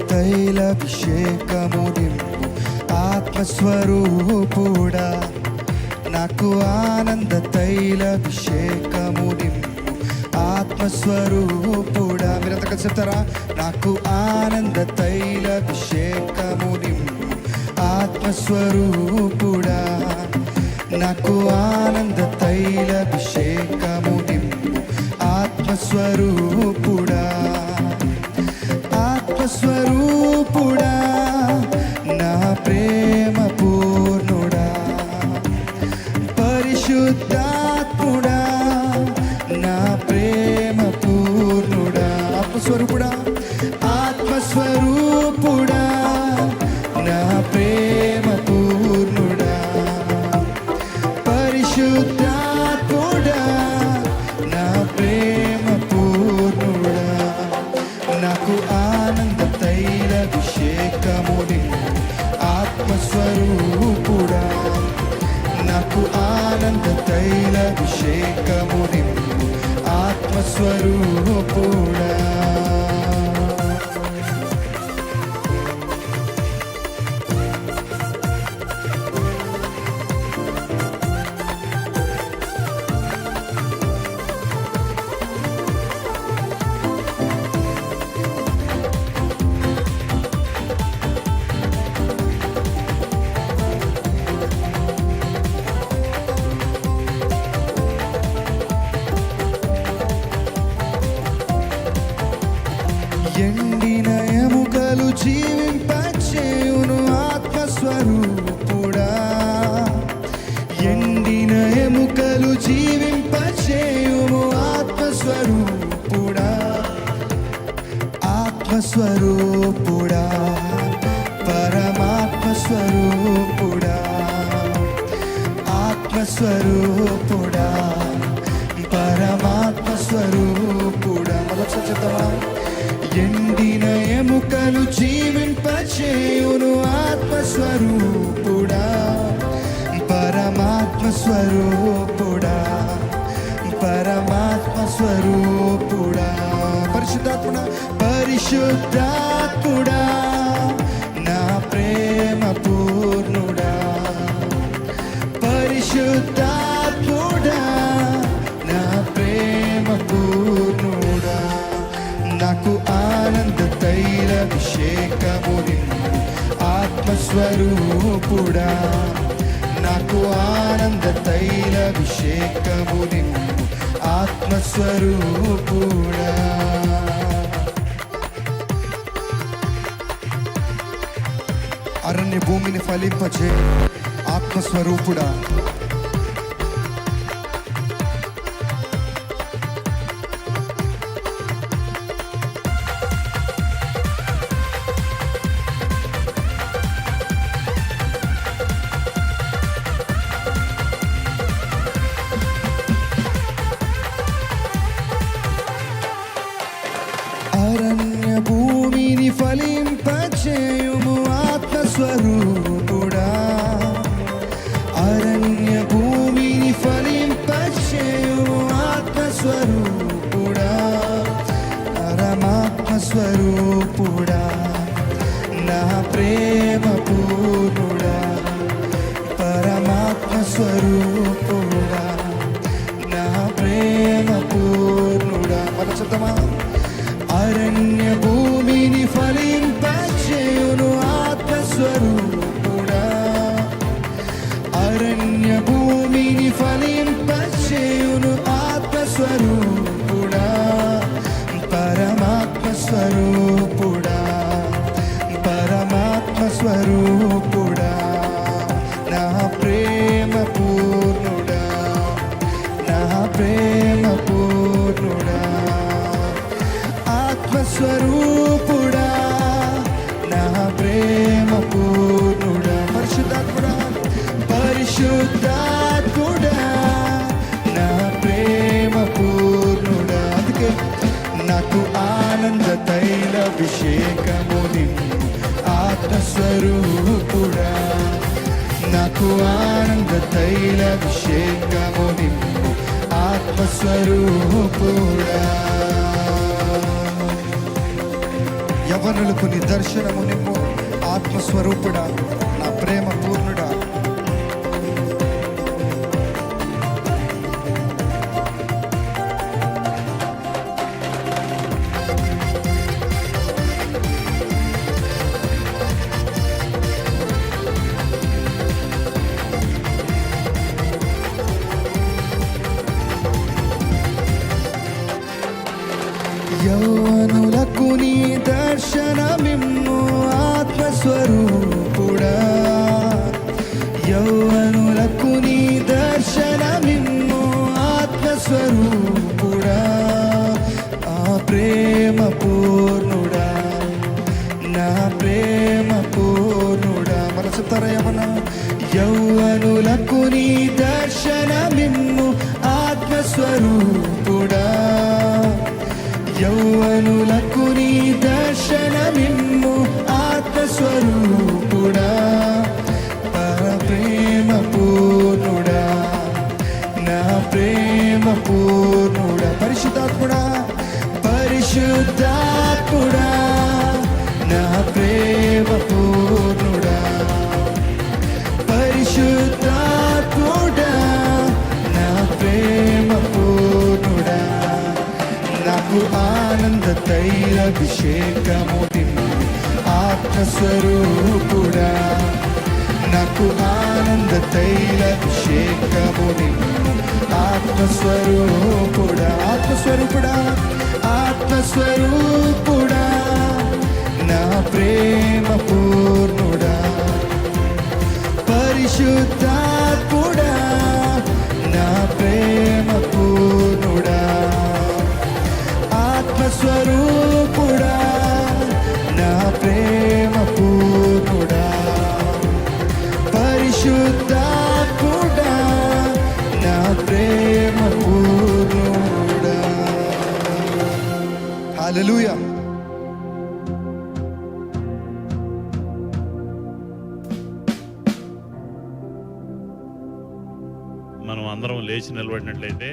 తైలాభిషేకము నింపు ఆత్మస్వరూపుడా, నాకు ఆనంద తైలాభిషేకము నింపు ఆత్మస్వరూపుడా. మీరంతా కలిసి చెప్తారా? నాకు ఆనంద తైలాభిషేకము నింపు ఆత్మస్వరూపుడా, నాకు ఆనంద తైలాభిషేకము నింపు ఆత్మస్వరూపుడా. ఆత్మస్వరూపుడా, నా ప్రేమ పూర్ణుడా, పరిశుద్ధాత్ముడా, నా ప్రేమ పూర్ణుడా. ఆత్మస్వరూపుడా, ఆత్మస్వరూపుడా, నా ప్రేమ పూర్ణుడా, పరిశుద్ధాత్ముడా, నా ప్రేమ పూర్ణుడా, నాకు ఆనంద తైలాభిషేకము నింపు ఆత్మస్వరూపుడా, నాకు ఆనంద తైలాభిషేకము నింపు ఆత్మస్వరూపుడా. ఎండిన ఎముకలు జీవింపచేయును ఆత్మస్వరూపుడా, ఎండిన ఎముకలు జీవింపచేయును ఆత్మస్వరూపుడా, ఆత్మస్వరూపుడా, పరమాత్మస్వరూపుడా, ఆత్మస్వరూపుడా, పరమాత్మస్వరూపుడా. మొదటి చెప్తావా? ఎండిన ఎముకలు జీవింపచేయును ఆత్మస్వరూపుడా, పరమాత్మస్వరూపుడా, పరమాత్మస్వరూపుడా. పరిశుద్ధాత్ముడా, పరిశుద్ధాత్ముడా, నా ప్రేమ పూర్ణుడా, పరిశుద్ధాత్ముడా, నా ప్రేమ పూర్ణుడా, నాకు ఆనంద తైలాభిషేకము నింపు ఆత్మస్వరూపుడా, నాకు ఆనంద తైలాభిషేకము నింపు ఆత్మస్వరూపుడా. అరణ్య భూమిని ఫలింపచే ఆత్మస్వరూపుడా, అరణ్య భూమిని ఫలింపచేయుము ఆత్మస్వరూపుడా, అరణ్య భూమిని ఫలింపచేయుము ఆత్మస్వరూపుడా, పరమాత్మస్వరూపుడా, నా ప్రేమ పూర్ణుడా, పరమాత్మస్వరూపుడా, నా ప్రేమ పూర్ణుడా. మన చెప్తామా? అరణ్య భూమిని ఫలింపచేయును ఆత్మస్వరూపుడా, అరణ్య భూమిని ఫలింపచేయును ఆత్మస్వరూపుడా, పరమాత్మస్వరూపుడా, పరమాత్మస్వరూపుడా, నా ప్రేమ పూర్ణుడా, నా ప్రేమ పూర్ణుడా, ఆత్మస్వరూపుడా, నా ప్రేమ పూర్ణుడా. పరిశుద్ధాత్ముడా, పరిశుద్ధాత్ముడా, నా ప్రేమ పూర్ణుడా. అందుకే నాకు ఆనంద తైలాభిషేకము నింపు ఆత్మస్వరూపుడా, నాకు ఆనంద తైలాభిషేకము నింపు ఆత్మస్వరూపుడా. యవ్వనులకు నిద్ర దర్శనము నిమ్ము. ఆత్మస్వరూపుడా, నా ప్రేమ పూర్ణుడా. యౌవనులకు నీ దర్శనమిమ్ము ఆత్మస్వరూపుడా. యౌవనులకు నీ దర్శనమిమ్ము ఆత్మస్వరూపుడా. ఆ ప్రేమ పూర్ణుడా, నా ప్రేమ పూర్ణుడా. మన చెప్తారా? యౌవనులకు నీ దర్శనమిమ్ము ఆత్మస్వరూపుడా. యౌవనులకు నీ దర్శనమిమ్ము ఆత్మస్వరూపుడా. ప్రేమ పూర్ణుడా, నా ప్రేమ పూర్ణుడా. పరిశుద్ధాత్ముడా, పరిశుద్ధాత్ముడా, నా ప్రేమ పూర్ణుడా. పరిశుద్ధాత్ముడా, నా ప్రేమ పూర్ణుడా. నాకు ఆనంద తైలాభిషేకము నిమ్ము ఆత్మస్వరూపుడా. నాకు ఆనంద తైలాభిషేకము నిమ్ము ఆత్మస్వరూపుడా. ఆత్మస్వరూపుడా, ఆత్మస్వరూపుడా, నా ప్రేమ పూర్ణుడా. పరిశుద్ధాత్ముడా, నా ప్రేమ పూర్ణుడా. ఆత్మస్వరూపుడా, నా ప్రేమ పూర్ణుడా. పరిశుద్ధాత్ముడా, నా ప్రేమ పూర్ణుడా. హల్లెలూయా. మనం అందరం లేచి నిలబడినట్లయితే